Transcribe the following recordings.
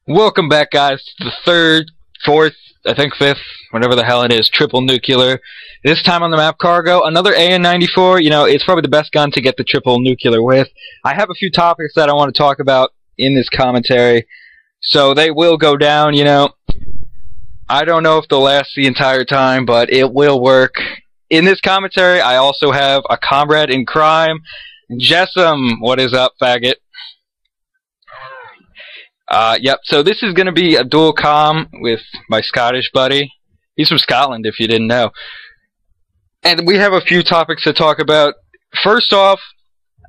Welcome back, guys, to the third, fourth, I think fifth, whatever the hell it is, triple nuclear. This time on the map Cargo, another AN94. You know, it's probably the best gun to get the triple nuclear with. I have a few topics that I want to talk about in this commentary, so they will go down, you know. I don't know if they'll last the entire time, but it will work. In this commentary, I also have a comrade in crime, Jessam. What is up, faggot? Yep, so this is going to be a dual comm with my Scottish buddy. He's from Scotland, if you didn't know. And we have a few topics to talk about. First off,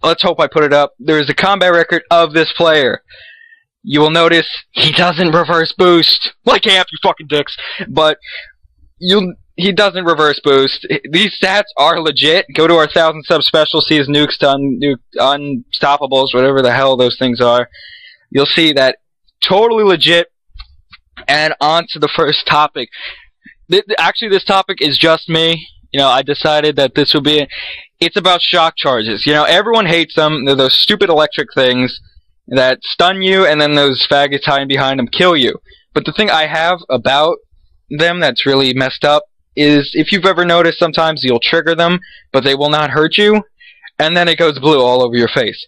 let's hope I put it up. There is a combat record of this player. You will notice he doesn't reverse boost. Like half you fucking dicks. But he doesn't reverse boost. These stats are legit. Go to our 1,000 sub special, see his nukes to unstoppables, whatever the hell those things are. You'll see that totally legit. And on to the first topic. Actually, this topic is just me. You know, I decided that this would be it's about shock charges. You know, everyone hates them. They're those stupid electric things that stun you, and then those faggots hiding behind them kill you. But the thing I have about them that's really messed up is if you've ever noticed, sometimes you'll trigger them, but they will not hurt you, and then it goes blue all over your face.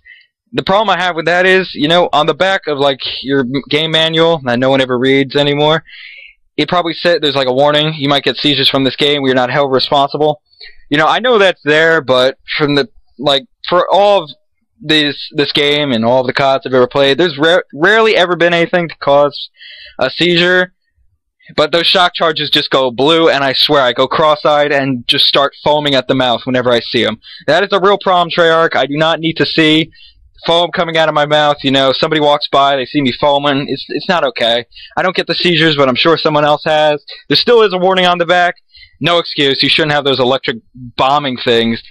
The problem I have with that is, you know, on the back of, like, your game manual that no one ever reads anymore, it probably said there's, like, a warning. You might get seizures from this game. We're not held responsible. You know, I know that's there, but from the, like, for all of this game and all of the CODs I've ever played, there's rarely ever been anything to cause a seizure. But those shock charges just go blue, and I swear I go cross-eyed and just start foaming at the mouth whenever I see them. That is a real problem, Treyarch. I do not need to see foam coming out of my mouth. You know, somebody walks by, they see me foaming. It's not okay. I don't get the seizures, but I'm sure someone else has. There still is a warning on the back. No excuse. You shouldn't have those electric bombing things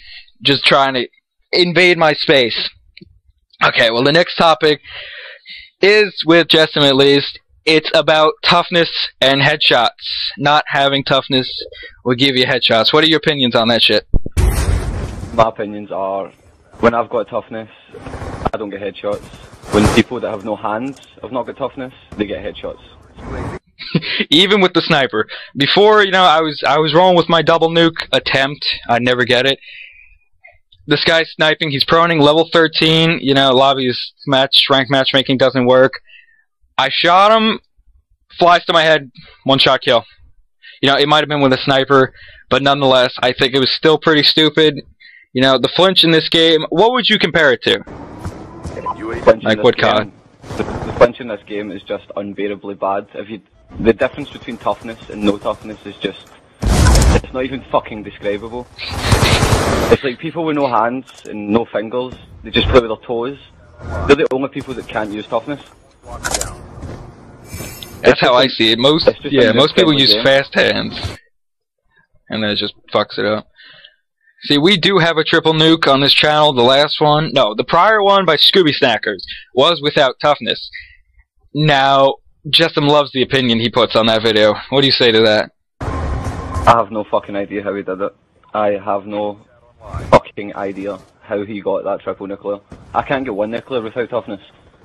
just trying to invade my space. Okay, well, the next topic is, with Jessam at least, it's about toughness and headshots. Not having toughness will give you headshots. What are your opinions on that shit? My opinions are, when I've got toughness, I don't get headshots. When people that have no hands have not got toughness, they get headshots. Even with the sniper. Before, you know, I was rolling with my double nuke attempt. I'd never get it. This guy's sniping. He's proning level 13. You know, lobby's rank matchmaking doesn't work. I shot him. Flies to my head. One shot kill. You know, it might have been with a sniper, but nonetheless, I think it was still pretty stupid. You know, the flinch in this game, what would you compare it to? Like what COD? The flinch in this game is just unbearably bad. The difference between toughness and no toughness is just, it's not even fucking describable. It's like people with no hands and no fingers, they just play with their toes. They're the only people that can't use toughness. That's how I see it. Most people use fast hands, and then it just fucks it up. See, we do have a triple nuke on this channel. The last one, no, the prior one by Scooby Snackers was without toughness. Now, Jessam loves the opinion he puts on that video. What do you say to that? I have no fucking idea how he did it. I have no fucking idea how he got that triple nuclear. I can't get one nuclear without toughness.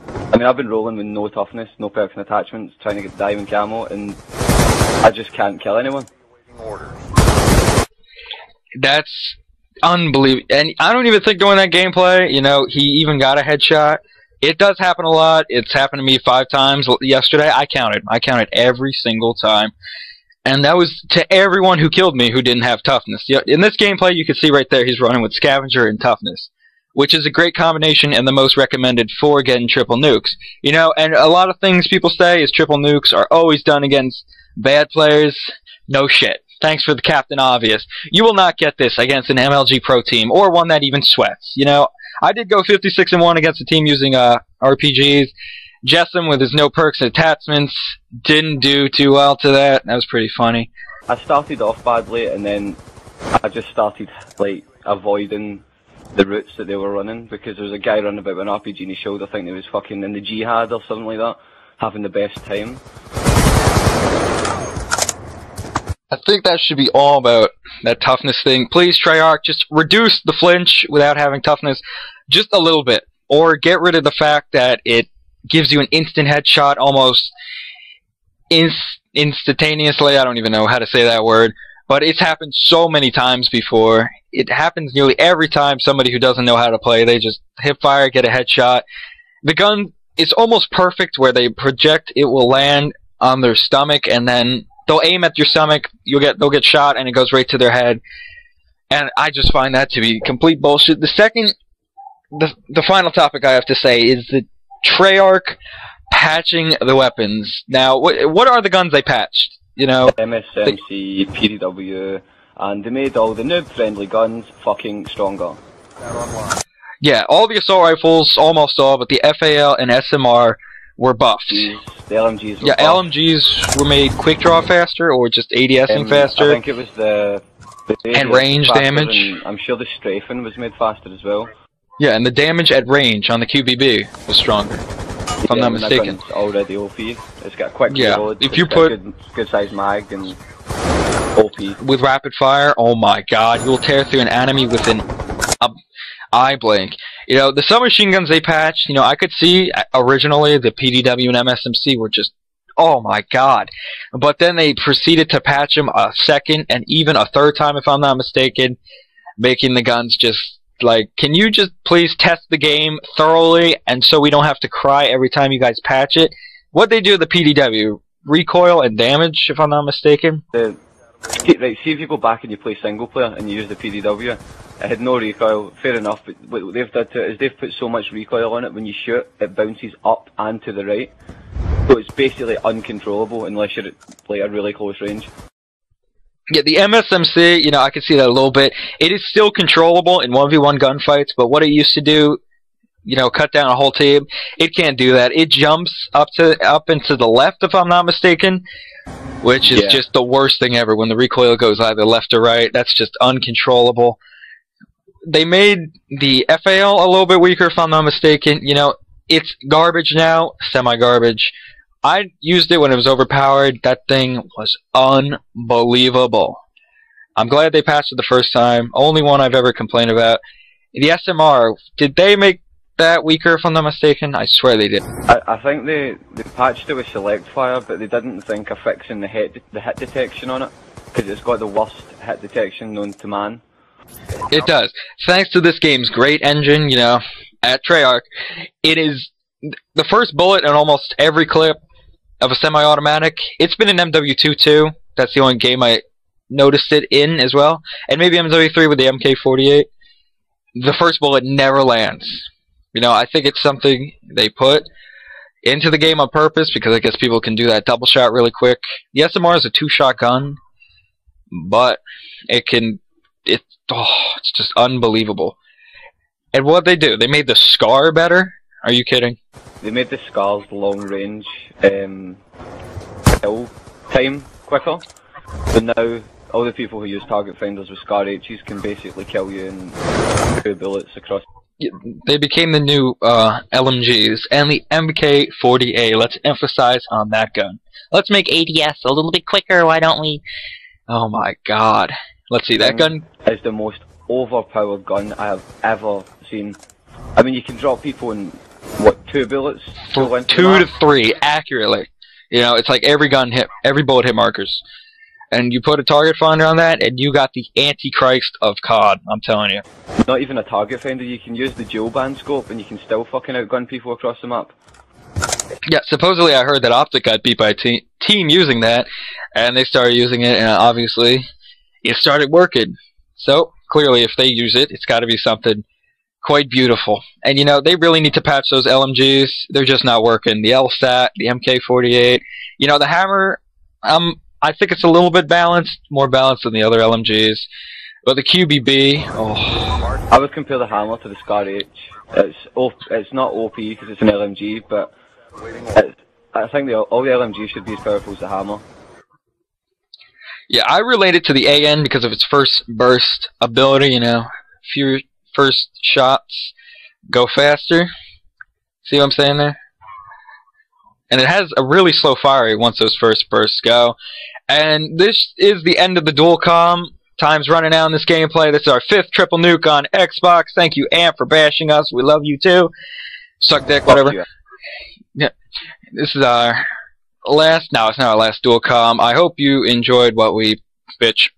I mean, I've been rolling with no toughness, no perks and attachments, trying to get diamond camo, and I just can't kill anyone. That's unbelievable. And I don't even think doing that gameplay, you know, he even got a headshot. It does happen a lot. It's happened to me 5 times yesterday. I counted every single time. And that was to everyone who killed me who didn't have toughness. In this gameplay, you can see right there he's running with Scavenger and Toughness, which is a great combination and the most recommended for getting triple nukes. You know, and a lot of things people say is triple nukes are always done against bad players. No shit. Thanks for the Captain Obvious. You will not get this against an MLG Pro team, or one that even sweats. You know, I did go 56-1 against a team using RPGs. Jessam, with his no perks and attachments, didn't do too well to that. That was pretty funny. I started off badly, and then I just started, like, avoiding the routes that they were running, because there was a guy running about with an RPG in his shoulder thinking he was fucking in the jihad or something like that, having the best time. I think that should be all about that toughness thing. Please, Treyarch, just reduce the flinch without having toughness just a little bit. Or get rid of the fact that it gives you an instant headshot almost instantaneously. I don't even know how to say that word. But it's happened so many times before. It happens nearly every time somebody who doesn't know how to play, they just hip fire, get a headshot. The gun is almost perfect where they project, it will land on their stomach, and then they'll aim at your stomach, they'll get shot, and it goes right to their head. And I just find that to be complete bullshit. The final topic I have to say is the Treyarch patching the weapons. Now, what are the guns they patched? You know, MSMC, PDW, and they made all the noob-friendly guns fucking stronger. Yeah, all the assault rifles, almost all, but the FAL and SMR were buffed. The LMGs were buffed. LMGs were made quick draw faster, or just ADSing faster. I think it was the and range damage. I'm sure the strafing was made faster as well. Yeah, and the damage at range on the QBB was stronger. If I'm not mistaken. It's already OP. It's got quick reload. If you put good size mag and OP with rapid fire, oh my god, you'll tear through an enemy with an eye blink. You know, the submachine guns they patched, you know, I could see originally the PDW and MSMC were just, oh my god. But then they proceeded to patch them a second and even a third time, if I'm not mistaken, making the guns just like, can you just please test the game thoroughly, and so we don't have to cry every time you guys patch it? What they do with the PDW, recoil and damage, if I'm not mistaken. Right, see if you go back and you play single player and you use the PDW, it had no recoil, fair enough, but what they've done to it is they've put so much recoil on it, when you shoot, it bounces up and to the right. So it's basically uncontrollable unless you're at like a really close range. Yeah, the MSMC, you know, I can see that a little bit. It is still controllable in 1v1 gunfights, but what it used to do, you know, cut down a whole team, it can't do that. It jumps up into the left, if I'm not mistaken, which is just the worst thing ever. When the recoil goes either left or right, that's just uncontrollable. They made the FAL a little bit weaker, if I'm not mistaken. You know, it's garbage now, semi-garbage. I used it when it was overpowered. That thing was unbelievable. I'm glad they patched it the first time. Only one I've ever complained about. The SMR, did they make that weaker, if I'm not mistaken? I swear they did. I think they patched it with select fire, but they didn't think of fixing the hit detection on it, because it's got the worst hit detection known to man. It does. Thanks to this game's great engine, you know, at Treyarch, it is the first bullet in almost every clip of a semi-automatic. It's been in MW2 too. That's the only game I noticed it in as well. And maybe MW3 with the MK48. The first bullet never lands. You know, I think it's something they put into the game on purpose, because I guess people can do that double shot really quick. The SMR is a 2-shot gun, but it's just unbelievable. And what they do, they made the SCAR better? Are you kidding? They made the SCAR's long range kill time quicker. So now all the people who use target finders with SCAR H's can basically kill you in 2 bullets across. They became the new LMGs and the MK40A. Let's emphasize on that gun. Let's make ADS a little bit quicker, why don't we? Oh my god. Let's see, that gun is the most overpowered gun I have ever seen. I mean, you can drop people in, what, 2 bullets? 2 to 3, accurately. You know, it's like every bullet hit markers. And you put a target finder on that, and you got the Antichrist of COD, I'm telling you. Not even a target finder, you can use the dual band scope, and you can still fucking outgun people across the map. Yeah, supposedly I heard that Optic got beat by a team using that, and they started using it, and obviously it started working. So, clearly, if they use it, it's got to be something quite beautiful. And, you know, they really need to patch those LMGs. They're just not working. The LSAT, the MK48. You know, the Hammer, I think it's a little bit balanced, more balanced than the other LMGs. But the QBB, oh. I would compare the Hammer to the SCAR H. It's not OP because it's an LMG, but I think all the LMGs should be as powerful as the Hammer. Yeah, I relate it to the AN because of its first burst ability, you know. Few first shots go faster. See what I'm saying there? And it has a really slow fire rate once those first bursts go. And this is the end of the dual comm. Time's running out in this gameplay. This is our 5th triple nuke on Xbox. Thank you, Amp, for bashing us. We love you too. Suck dick, whatever. This is our last. No, it's not our last dual com. I hope you enjoyed what we bitch